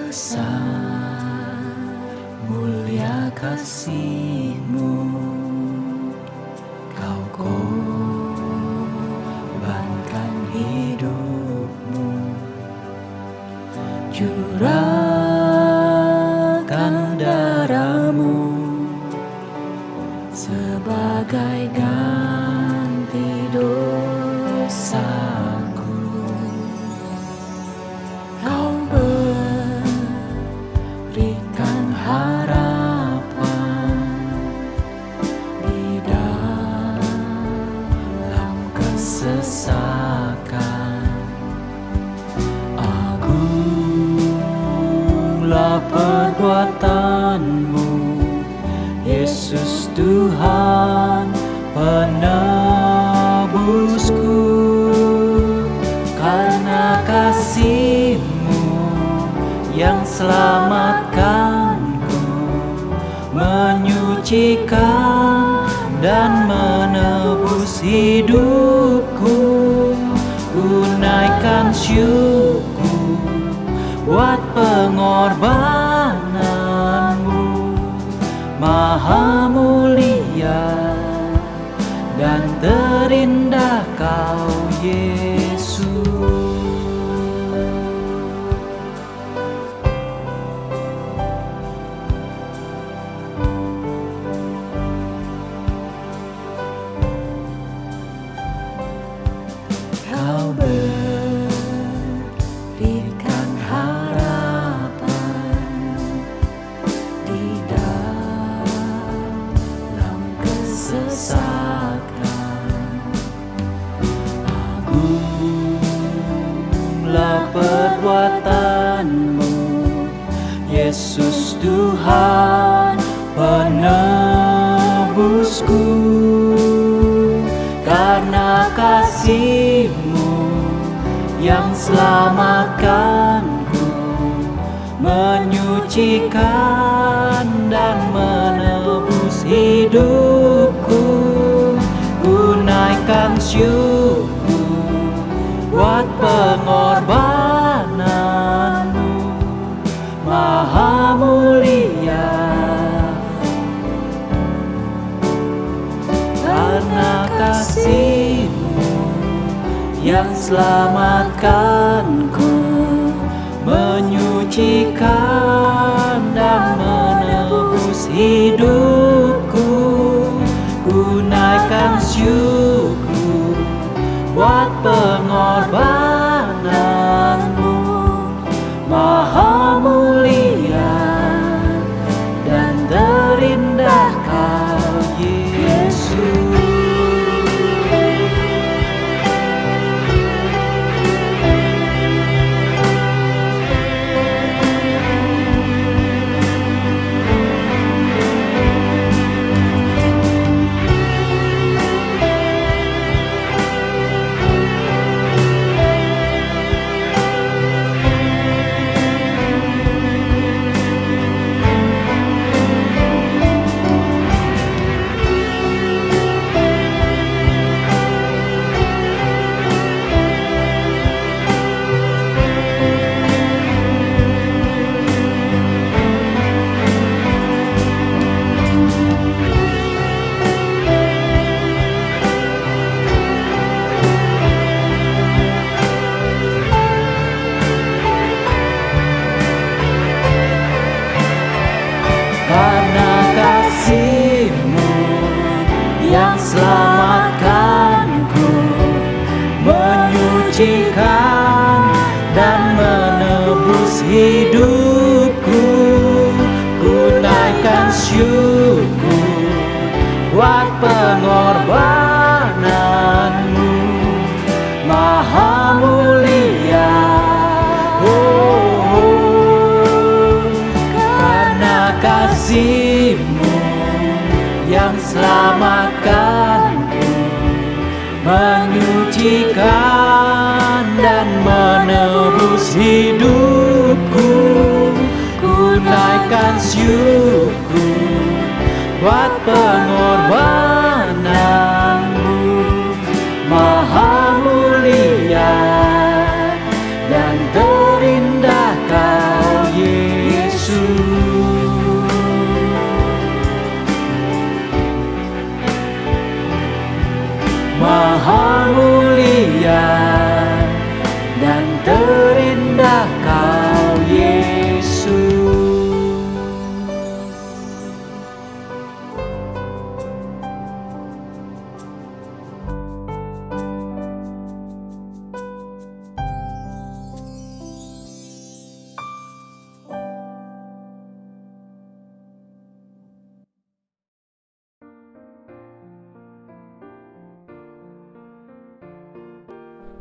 Besar mulia kasih-Mu, Kau korbankan hidup-Mu, curahkan darah-Mu sebagai ganti dosaku. Kau berikan harapan di dalam kesesakan. Agunglah perbuatan-Mu, Yesus Tuhan penebusku. Karena kasih-Mu yang selamatkanku, menyucikan dan menebus hidupku. Ku naikkan syukur buat pengorbanan-Mu, Maha mulia dan terindah Kau Yesus. Kau berikan harapan di dalam kesesakan. Agunglah perbuatan-Mu, Yesus Tuhan penebusku. Karena kasih-Mu yang selamatkanku, menyucikan dan menebus hidupku. Ku naikkan syukur buat pengorbanan-Mu, Maha mulia. Karena kasih-Mu yang selamatkanku, menyucikan dan menebus hidupku. Ku naikkan syukur buat pengorbanan-Mu, Maha mulia dan terindah Kau Yesus. Karena kasih-Mu yang selamatkanku, menyucikan dan menebus hidupku. Ku naikkan syukur buat pengorbanan-Mu, Maha mulia. Kasih-Mu yang selamatkanku, menyucikan dan menebus hidupku. Ku naikkan syukur buat pengorbanan-Mu, Maha mulia dan terindah Kau Yesus.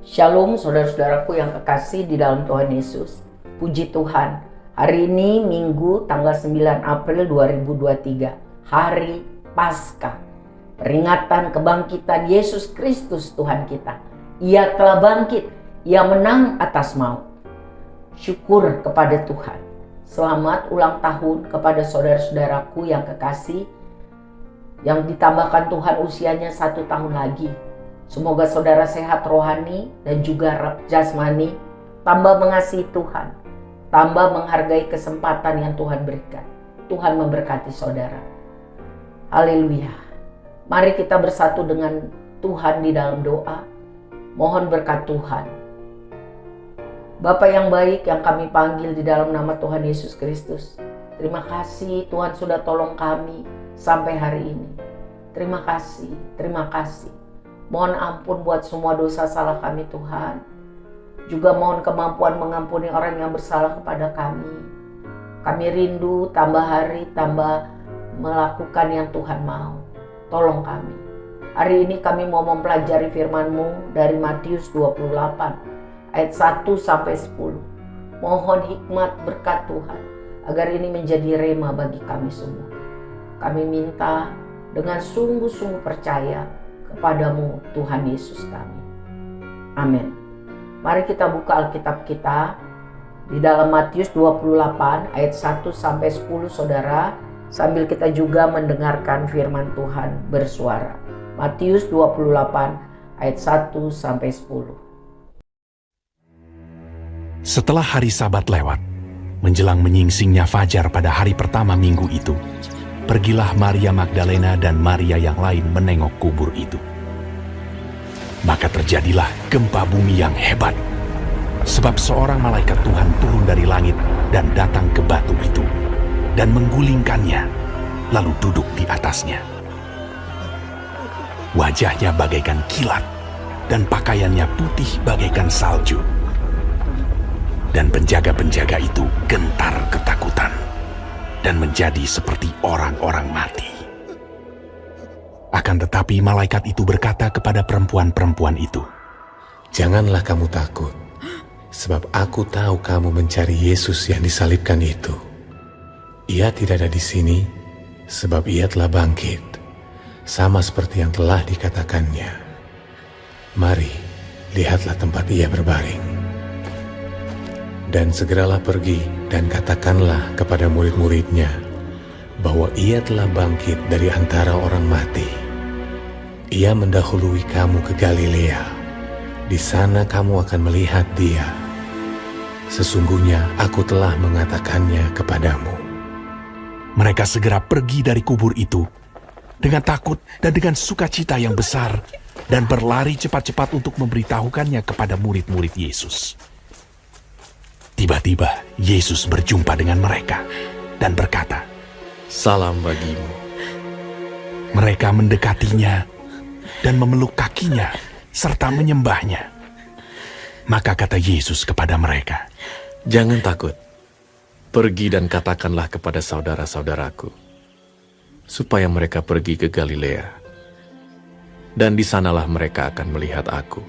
Shalom saudara-saudaraku yang kekasih di dalam Tuhan Yesus. Puji Tuhan, hari ini Minggu tanggal 9 April 2023, hari Paskah, peringatan kebangkitan Yesus Kristus Tuhan kita. Ia telah bangkit, Ia menang atas maut. Syukur kepada Tuhan. Selamat ulang tahun kepada saudara-saudaraku yang kekasih, yang ditambahkan Tuhan usianya 1 tahun lagi. Semoga saudara sehat rohani dan juga jasmani, tambah mengasihi Tuhan, tambah menghargai kesempatan yang Tuhan berikan. Tuhan memberkati saudara. Haleluya. Mari kita bersatu dengan Tuhan di dalam doa. Mohon berkat Tuhan. Bapa yang baik yang kami panggil di dalam nama Tuhan Yesus Kristus. Terima kasih Tuhan sudah tolong kami sampai hari ini. Terima kasih, terima kasih. Mohon ampun buat semua dosa salah kami Tuhan. Juga mohon kemampuan mengampuni orang yang bersalah kepada kami. Kami rindu tambah hari, tambah melakukan yang Tuhan mau. Tolong kami. Hari ini kami mau mempelajari firman-Mu dari Matius 28 ayat 1 sampai 10. Mohon hikmat berkat Tuhan agar ini menjadi rema bagi kami semua. Kami minta dengan sungguh-sungguh percaya kepadamu Tuhan Yesus kami. Amin. Mari kita buka Alkitab kita di dalam Matius 28 ayat 1 sampai 10 saudara, sambil kita juga mendengarkan firman Tuhan bersuara. Matius 28 ayat 1 sampai 10. Setelah hari Sabat lewat, menjelang menyingsingnya fajar pada hari pertama minggu itu, pergilah Maria Magdalena dan Maria yang lain menengok kubur itu. Maka terjadilah gempa bumi yang hebat, sebab seorang malaikat Tuhan turun dari langit dan datang ke batu itu, dan menggulingkannya, lalu duduk di atasnya. Wajahnya bagaikan kilat, dan pakaiannya putih bagaikan salju. Dan penjaga-penjaga itu gentar ketakutan, dan menjadi seperti orang-orang mati. Akan tetapi malaikat itu berkata kepada perempuan-perempuan itu, "Janganlah kamu takut, sebab aku tahu kamu mencari Yesus yang disalibkan itu. Ia tidak ada di sini, sebab ia telah bangkit, sama seperti yang telah dikatakannya. Mari, lihatlah tempat ia berbaring. Dan segeralah pergi dan katakanlah kepada murid-muridnya bahwa ia telah bangkit dari antara orang mati. Ia mendahului kamu ke Galilea. Di sana kamu akan melihat dia. Sesungguhnya aku telah mengatakannya kepadamu." mereka segera pergi dari kubur itu dengan takut dan dengan sukacita yang besar, dan berlari cepat-cepat untuk memberitahukannya kepada murid-murid Yesus. Tiba-tiba Yesus berjumpa dengan mereka dan berkata, "Salam bagimu." Mereka mendekatinya dan memeluk kakinya serta menyembahnya. Maka kata Yesus kepada mereka, "Jangan takut. Pergi dan katakanlah kepada saudara-saudaraku, supaya mereka pergi ke Galilea. Dan di sanalah mereka akan melihat aku."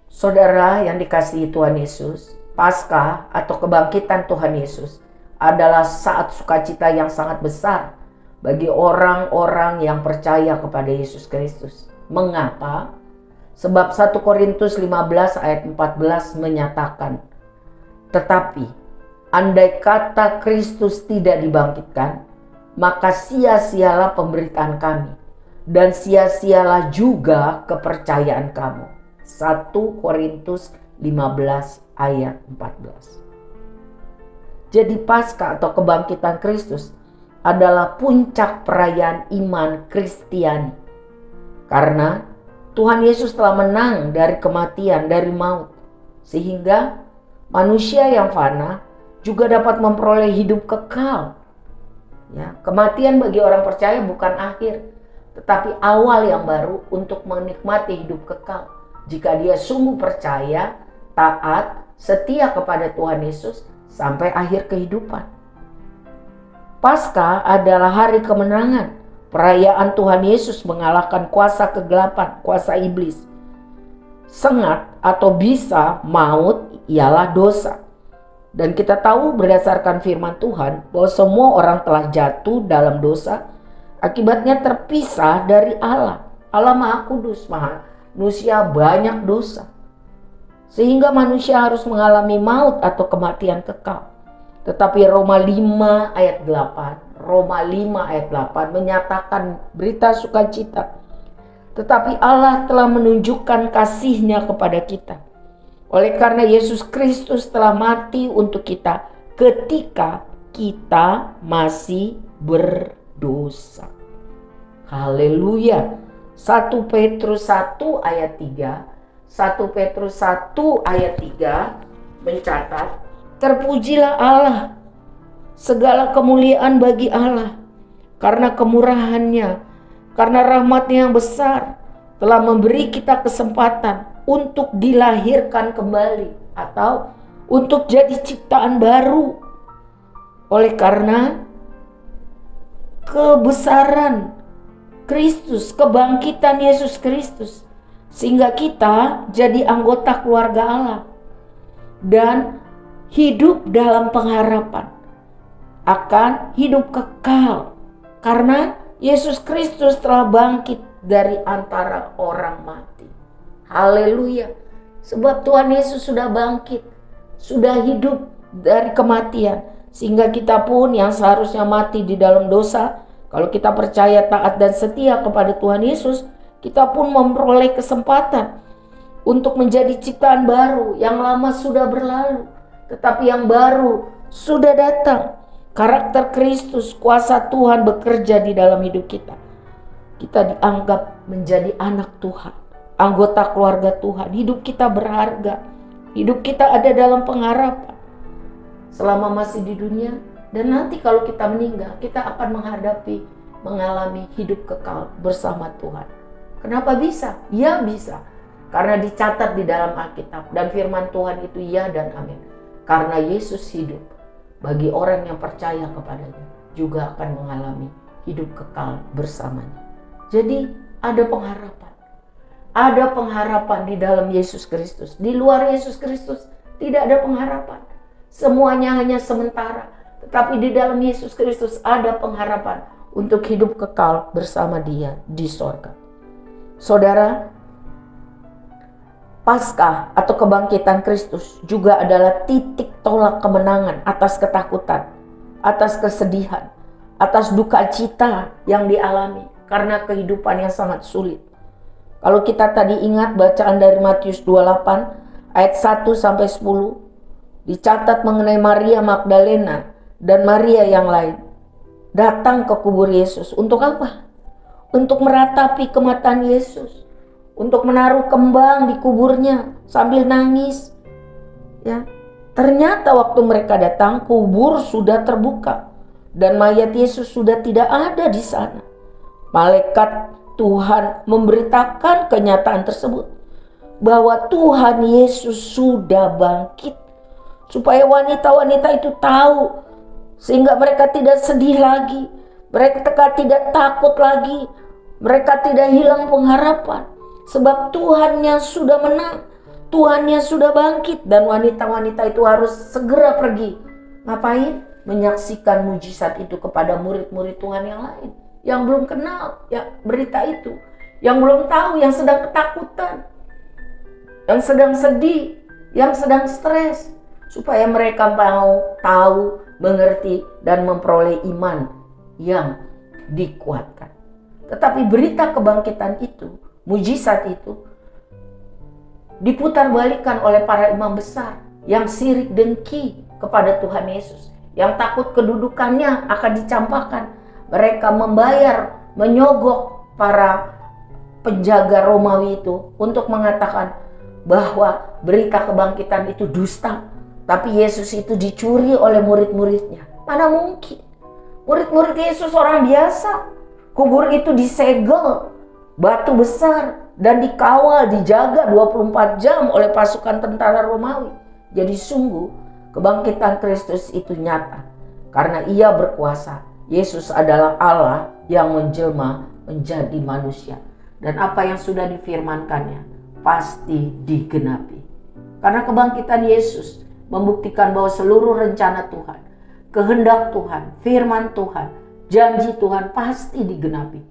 Saudara yang dikasihi Tuhan Yesus, Paskah atau kebangkitan Tuhan Yesus adalah saat sukacita yang sangat besar bagi orang-orang yang percaya kepada Yesus Kristus. Mengapa? Sebab 1 Korintus 15 ayat 14 menyatakan, "Tetapi andai kata Kristus tidak dibangkitkan, maka sia-sialah pemberitaan kami, dan sia-sialah juga kepercayaan kamu." 1 Korintus 15 ayat 14. Jadi Paskah atau kebangkitan Kristus adalah puncak perayaan iman Kristiani. Karena Tuhan Yesus telah menang dari kematian, dari maut. Sehingga manusia yang fana juga dapat memperoleh hidup kekal. Ya, kematian bagi orang percaya bukan akhir, tetapi awal yang baru untuk menikmati hidup kekal. Jika dia sungguh percaya, taat, setia kepada Tuhan Yesus sampai akhir kehidupan. Paskah adalah hari kemenangan, perayaan Tuhan Yesus mengalahkan kuasa kegelapan, kuasa iblis. Sengat atau bisa maut ialah dosa. Dan kita tahu berdasarkan firman Tuhan bahwa semua orang telah jatuh dalam dosa, akibatnya terpisah dari Allah. Allah Maha Kudus, manusia banyak dosa, sehingga manusia harus mengalami maut atau kematian kekal. Tetapi Roma 5 ayat 8 menyatakan berita sukacita. Tetapi Allah telah menunjukkan kasih-Nya kepada kita, oleh karena Yesus Kristus telah mati untuk kita ketika kita masih berdosa. Haleluya. 1 Petrus 1 ayat 3 mencatat, terpujilah Allah, segala kemuliaan bagi Allah, karena kemurahan-Nya, karena rahmat-Nya yang besar, telah memberi kita kesempatan untuk dilahirkan kembali atau untuk jadi ciptaan baru oleh karena kebesaran Kristus, kebangkitan Yesus Kristus, sehingga kita jadi anggota keluarga Allah dan hidup dalam pengharapan akan hidup kekal karena Yesus Kristus telah bangkit dari antara orang mati. Haleluya. Sebab Tuhan Yesus sudah bangkit, sudah hidup dari kematian, sehingga kita pun yang seharusnya mati di dalam dosa, kalau kita percaya, taat dan setia kepada Tuhan Yesus, kita pun memperoleh kesempatan untuk menjadi ciptaan baru. Yang lama sudah berlalu, tetapi yang baru sudah datang. Karakter Kristus, kuasa Tuhan bekerja di dalam hidup kita. Kita dianggap menjadi anak Tuhan, anggota keluarga Tuhan. Hidup kita berharga, hidup kita ada dalam pengharapan selama masih di dunia. Dan nanti kalau kita meninggal, kita akan mengalami hidup kekal bersama Tuhan. Kenapa bisa? Ya bisa, karena dicatat di dalam Alkitab. Dan firman Tuhan itu ya dan amin. Karena Yesus hidup, bagi orang yang percaya kepadanya juga akan mengalami hidup kekal bersamanya. Jadi ada pengharapan. Ada pengharapan di dalam Yesus Kristus. Di luar Yesus Kristus tidak ada pengharapan. Semuanya hanya sementara. Tetapi di dalam Yesus Kristus ada pengharapan untuk hidup kekal bersama Dia di sorga. Saudara, Paskah atau kebangkitan Kristus juga adalah titik tolak kemenangan atas ketakutan, atas kesedihan, atas duka cita yang dialami karena kehidupan yang sangat sulit. Kalau kita tadi ingat bacaan dari Matius 28 ayat 1-10, dicatat mengenai Maria Magdalena dan Maria yang lain datang ke kubur Yesus. Untuk apa? Untuk meratapi kematian Yesus, untuk menaruh kembang di kuburnya sambil nangis. Ya, ternyata waktu mereka datang, kubur sudah terbuka dan mayat Yesus sudah tidak ada di sana. Malaikat Tuhan memberitakan kenyataan tersebut, bahwa Tuhan Yesus sudah bangkit, supaya wanita-wanita itu tahu, sehingga mereka tidak sedih lagi, mereka tidak takut lagi, mereka tidak hilang pengharapan, sebab Tuhannya sudah menang, Tuhannya sudah bangkit. Dan wanita-wanita itu harus segera pergi. Ngapain? Menyaksikan mujizat itu kepada murid-murid Tuhan yang lain, yang belum kenal ya berita itu, yang belum tahu, yang sedang ketakutan, yang sedang sedih, yang sedang stres, supaya mereka mau tahu, mengerti, dan memperoleh iman yang dikuatkan. Tetapi berita kebangkitan itu, mujizat itu, diputarbalikkan oleh para imam besar yang sirik dengki kepada Tuhan Yesus, yang takut kedudukannya akan dicampakkan. Mereka membayar, menyogok para penjaga Romawi itu untuk mengatakan bahwa berita kebangkitan itu dusta, tapi Yesus itu dicuri oleh murid-muridnya. Mana mungkin? Murid-murid Yesus orang biasa. Kubur itu disegel batu besar dan dikawal, dijaga 24 jam oleh pasukan tentara Romawi. Jadi sungguh kebangkitan Kristus itu nyata karena Ia berkuasa. Yesus adalah Allah yang menjelma menjadi manusia, dan apa yang sudah difirmankannya pasti digenapi. Karena kebangkitan Yesus membuktikan bahwa seluruh rencana Tuhan, kehendak Tuhan, firman Tuhan, janji Tuhan pasti digenapi.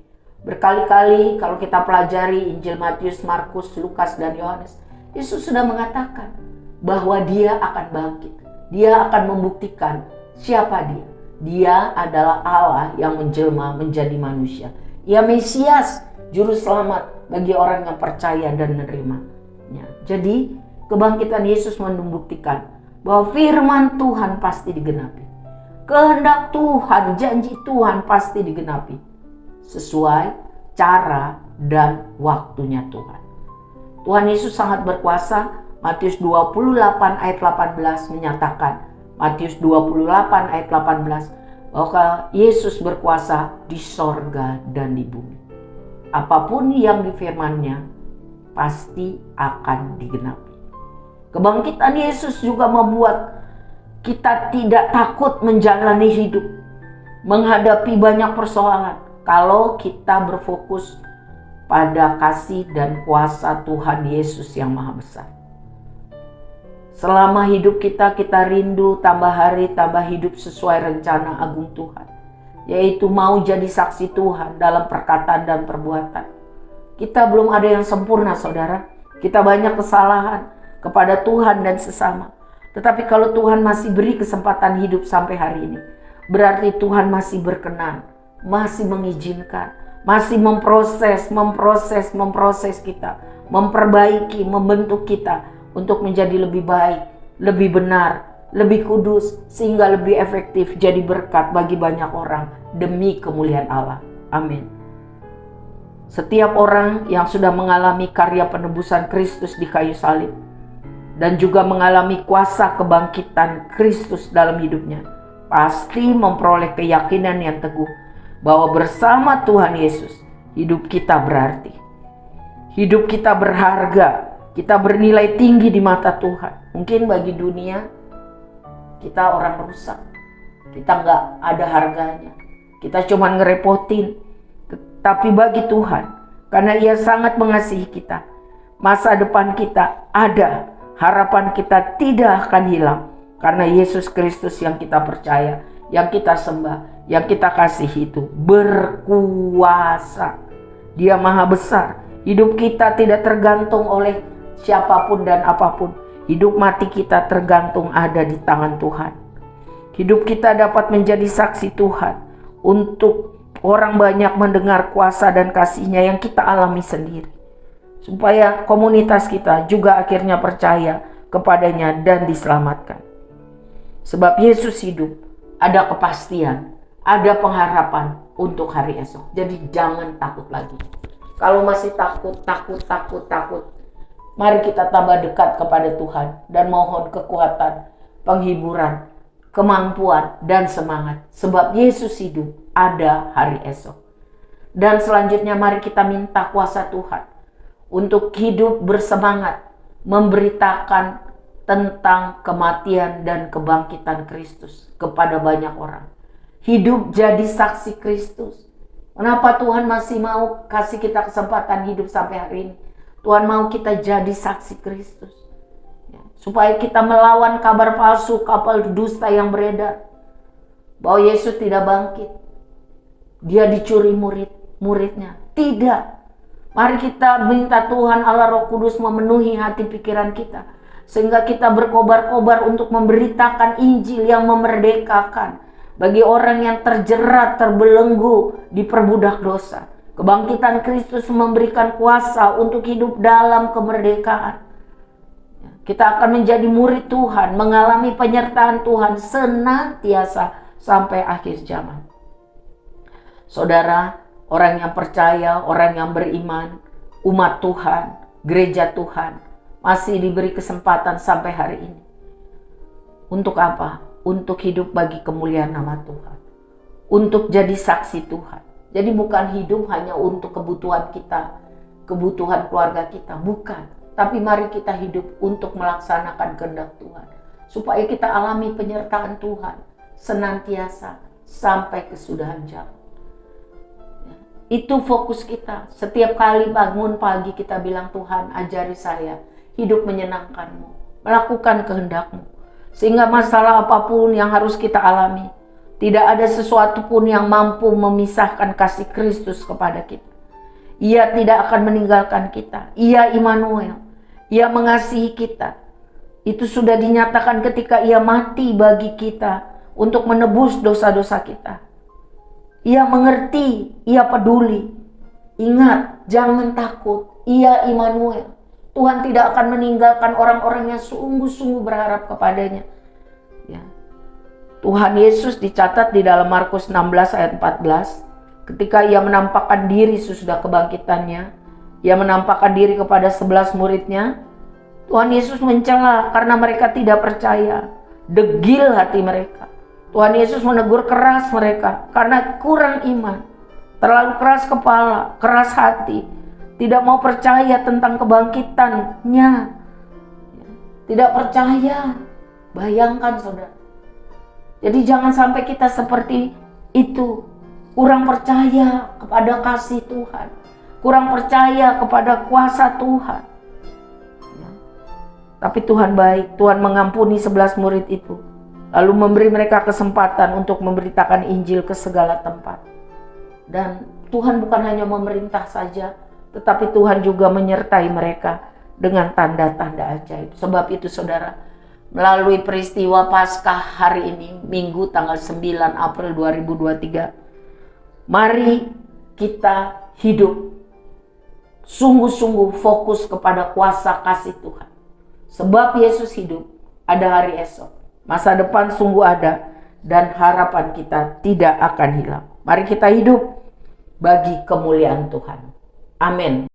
Berkali-kali kalau kita pelajari Injil Matius, Markus, Lukas, dan Yohanes, Yesus sudah mengatakan bahwa dia akan bangkit. Dia akan membuktikan siapa dia. Dia adalah Allah yang menjelma menjadi manusia. Ia Mesias, juru selamat bagi orang yang percaya dan menerimanya. Jadi kebangkitan Yesus membuktikan bahwa firman Tuhan pasti digenapi. Kehendak Tuhan, janji Tuhan pasti digenapi sesuai cara dan waktunya Tuhan. Tuhan Yesus sangat berkuasa. Matius 28 ayat 18 menyatakan, Matius 28 ayat 18, bahwa Yesus berkuasa di sorga dan di bumi. Apapun yang difirmannya pasti akan digenapi. Kebangkitan Yesus juga membuat kita tidak takut menjalani hidup, menghadapi banyak persoalan, kalau kita berfokus pada kasih dan kuasa Tuhan Yesus yang Maha Besar. Selama hidup kita rindu tambah hari tambah hidup sesuai rencana agung Tuhan, yaitu mau jadi saksi Tuhan dalam perkataan dan perbuatan. Kita belum ada yang sempurna, saudara. Kita banyak kesalahan kepada Tuhan dan sesama. Tetapi kalau Tuhan masih beri kesempatan hidup sampai hari ini, berarti Tuhan masih berkenan, masih mengizinkan, masih memproses kita, memperbaiki, membentuk kita untuk menjadi lebih baik, lebih benar, lebih kudus, sehingga lebih efektif jadi berkat bagi banyak orang demi kemuliaan Allah. Amin. Setiap orang yang sudah mengalami karya penebusan Kristus di kayu salib dan juga mengalami kuasa kebangkitan Kristus dalam hidupnya, pasti memperoleh keyakinan yang teguh bahwa bersama Tuhan Yesus hidup kita berarti. Hidup kita berharga, kita bernilai tinggi di mata Tuhan. Mungkin bagi dunia kita orang rusak, kita nggak ada harganya, kita cuma ngerepotin. Tapi bagi Tuhan, karena Ia sangat mengasihi kita, masa depan kita ada, harapan kita tidak akan hilang. Karena Yesus Kristus yang kita percaya, yang kita sembah, yang kita kasih itu berkuasa. Dia Maha Besar. Hidup kita tidak tergantung oleh siapapun dan apapun. Hidup mati kita tergantung ada di tangan Tuhan. Hidup kita dapat menjadi saksi Tuhan untuk orang banyak mendengar kuasa dan kasih-Nya yang kita alami sendiri. Supaya komunitas kita juga akhirnya percaya kepadanya dan diselamatkan. Sebab Yesus hidup, ada kepastian, ada pengharapan untuk hari esok. Jadi jangan takut lagi. Kalau masih takut, mari kita tambah dekat kepada Tuhan dan mohon kekuatan, penghiburan, kemampuan, dan semangat. Sebab Yesus hidup, ada hari esok. Dan selanjutnya mari kita minta kuasa Tuhan untuk hidup bersemangat, memberitakan tentang kematian dan kebangkitan Kristus kepada banyak orang. Hidup jadi saksi Kristus. Kenapa Tuhan masih mau kasih kita kesempatan hidup sampai hari ini? Tuhan mau kita jadi saksi Kristus. Supaya kita melawan kabar palsu, kabar dusta yang beredar. Bahwa Yesus tidak bangkit. Dia dicuri muridnya. Tidak. Mari kita minta Tuhan Allah Roh Kudus memenuhi hati pikiran kita. Sehingga kita berkobar-kobar untuk memberitakan Injil yang memerdekakan. Bagi orang yang terjerat, terbelenggu, diperbudak dosa. Kebangkitan Kristus memberikan kuasa untuk hidup dalam kemerdekaan. Kita akan menjadi murid Tuhan, mengalami penyertaan Tuhan senantiasa sampai akhir zaman. Saudara, orang yang percaya, orang yang beriman, umat Tuhan, gereja Tuhan, masih diberi kesempatan sampai hari ini. Untuk apa? Untuk hidup bagi kemuliaan nama Tuhan. Untuk jadi saksi Tuhan. Jadi bukan hidup hanya untuk kebutuhan kita, kebutuhan keluarga kita, bukan. Tapi mari kita hidup untuk melaksanakan kehendak Tuhan. Supaya kita alami penyertaan Tuhan senantiasa sampai kesudahan zaman. Itu fokus kita. Setiap kali bangun pagi kita bilang, Tuhan ajari saya hidup menyenangkan-Mu. melakukan kehendak-Mu. Sehingga masalah apapun yang harus kita alami, tidak ada sesuatu pun yang mampu memisahkan kasih Kristus kepada kita. Ia tidak akan meninggalkan kita. Ia Immanuel. Ia mengasihi kita. Itu sudah dinyatakan ketika Ia mati bagi kita untuk menebus dosa-dosa kita. Ia mengerti, Ia peduli. Ingat, jangan takut. Ia Immanuel. Tuhan tidak akan meninggalkan orang-orang yang sungguh-sungguh berharap kepadanya. Ya. Tuhan Yesus dicatat di dalam Markus 16 ayat 14. Ketika Ia menampakkan diri sesudah kebangkitannya, Ia menampakkan diri kepada 11 muridnya. Tuhan Yesus mencela karena mereka tidak percaya. Degil hati mereka. Tuhan Yesus menegur keras mereka karena kurang iman. Terlalu keras kepala, keras hati. Tidak mau percaya tentang kebangkitannya. Tidak percaya. Bayangkan saudara. Jadi jangan sampai kita seperti itu. Kurang percaya kepada kasih Tuhan. Kurang percaya kepada kuasa Tuhan. Ya. Tapi Tuhan baik. Tuhan mengampuni 11 murid itu. Lalu memberi mereka kesempatan untuk memberitakan Injil ke segala tempat. Dan Tuhan bukan hanya memerintah saja, tetapi Tuhan juga menyertai mereka dengan tanda-tanda ajaib. Sebab itu saudara, melalui peristiwa Paskah hari ini, Minggu tanggal 9 April 2023, mari kita hidup sungguh-sungguh fokus kepada kuasa kasih Tuhan. Sebab Yesus hidup, ada hari esok. Masa depan sungguh ada dan harapan kita tidak akan hilang. Mari kita hidup bagi kemuliaan Tuhan. Amin.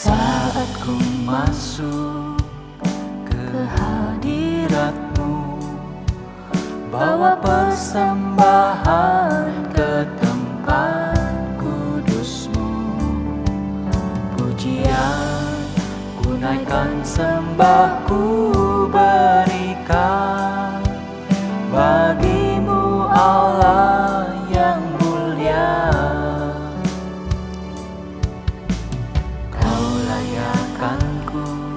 Saat ku masuk ke hadirat-Mu, bawa persembahan ke tempat kudus-Mu. Pujian ku naikkan, sembah ku berikan bagi-Mu Allah yang mulia. Kau layakkanku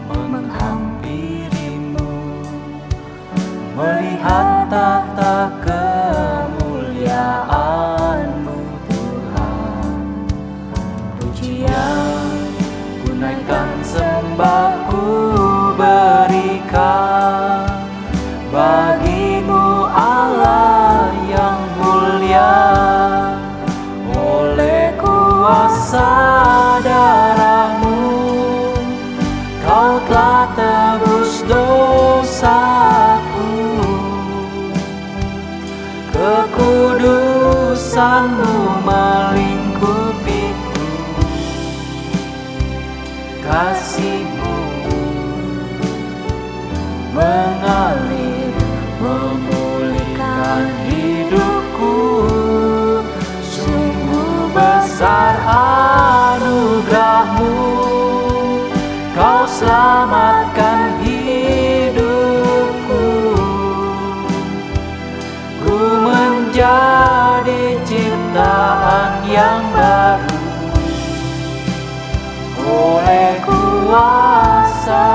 menghampirimu, melihat tata kemuliaan-Mu Tuhan. Pujian ku naikkan, sembah ku berikan bagi-Mu Allah yang mulia. Oleh kuasa darah-Mu, Kau telah tebus dosaku. Kekudusan-Mu melingkupiku, kasih-Mu mengalir, memulihkan hidupku. Sungguh besar anugerah-Mu, Kau selamatkan hidupku. Ku menjadi ciptaan yang baru oleh kuasa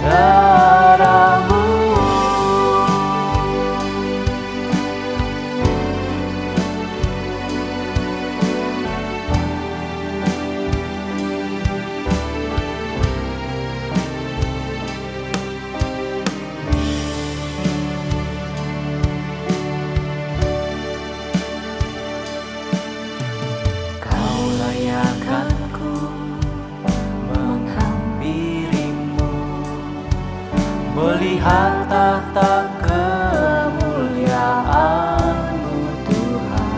darah-Mu. Kau layakkanku menghampirimu, melihat tata kemuliaan-Mu Tuhan.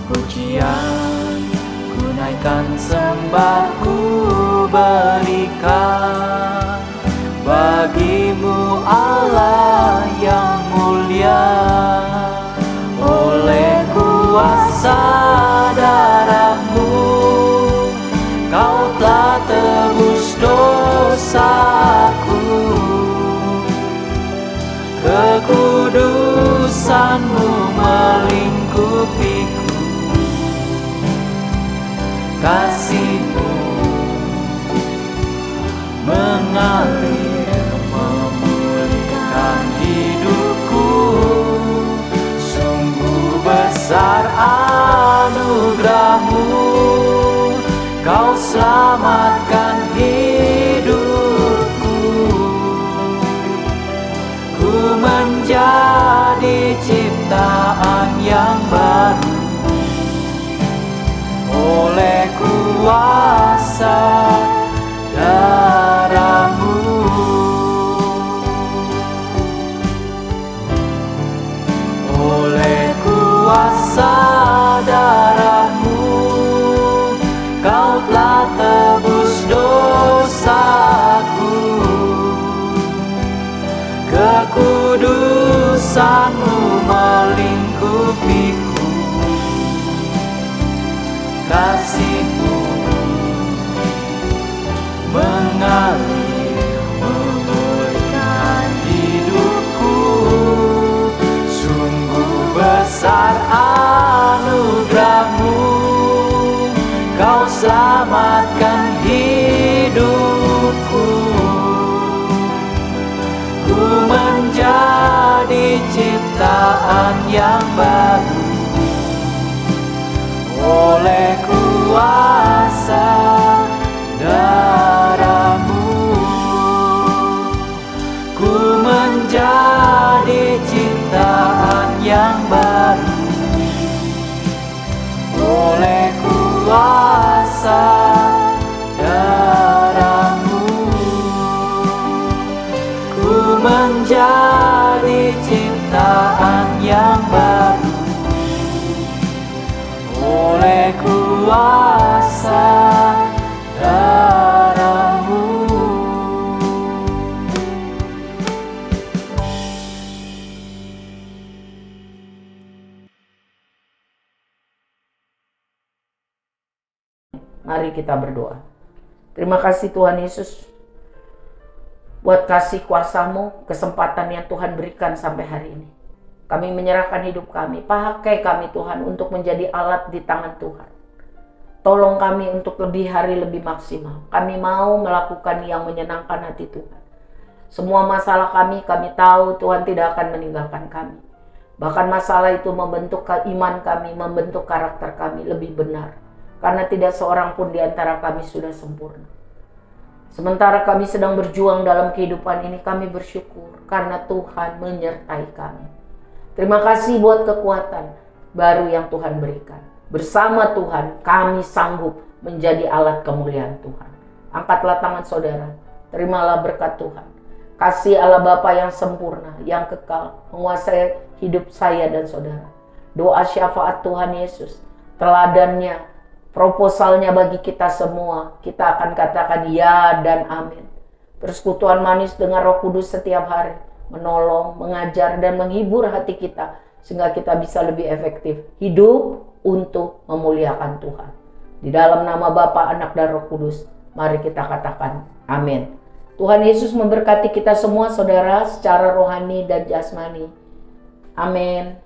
Pujian ku naikkan, sembah ku berikan bagi-Mu Allah yang mulia. kuasa darah-Mu, Kau telah tebus dosaku. Kekudusan-Mu melingkupiku, kasih-Mu mengalir memulihkan hidupku. Sungguh besar anugerah-Mu, Kau selamatkan hidupku. Ku menjadi ciptaan yang baru oleh kuasa darah-Mu. Oleh kuasa darah-Mu, Kau telah tebus dosaku. Kekudusan-Mu melingkupiku, kasih-Mu mengalir memulihkan hidupku. Sungguh besar anugerah-Mu, Kau selamatkan hidupku. Ku menjadi ciptaan yang baru oleh kuasa darah-Mu. Ku menjadi ciptaan yang baru oleh kuasa darah-Mu. Ku menjadi ciptaan yang baru oleh kuasa darah-Mu. Mari kita berdoa. Terima kasih Tuhan Yesus buat kasih kuasa-Mu, kesempatan yang Tuhan berikan sampai hari ini. Kami menyerahkan hidup kami, pakai kami Tuhan untuk menjadi alat di tangan Tuhan. Tolong kami untuk lebih hari lebih maksimal. Kami mau melakukan yang menyenangkan hati Tuhan. Semua masalah kami tahu Tuhan tidak akan meninggalkan kami. Bahkan masalah itu membentuk iman kami, membentuk karakter kami lebih benar. Karena tidak seorang pun di antara kami sudah sempurna. Sementara kami sedang berjuang dalam kehidupan ini, kami bersyukur karena Tuhan menyertai kami. Terima kasih buat kekuatan baru yang Tuhan berikan. Bersama Tuhan kami sanggup menjadi alat kemuliaan Tuhan. Angkatlah tangan saudara, terimalah berkat Tuhan. Kasih Allah Bapa yang sempurna, yang kekal, menguasai hidup saya dan saudara. Doa syafaat Tuhan Yesus, teladannya, proposalnya bagi kita semua, kita akan katakan ya dan amin. Persekutuan manis dengan Roh Kudus setiap hari, menolong, mengajar, dan menghibur hati kita, sehingga kita bisa lebih efektif hidup untuk memuliakan Tuhan. Di dalam nama Bapa, Anak, dan Roh Kudus, mari kita katakan amin. Tuhan Yesus memberkati kita semua saudara secara rohani dan jasmani. Amin.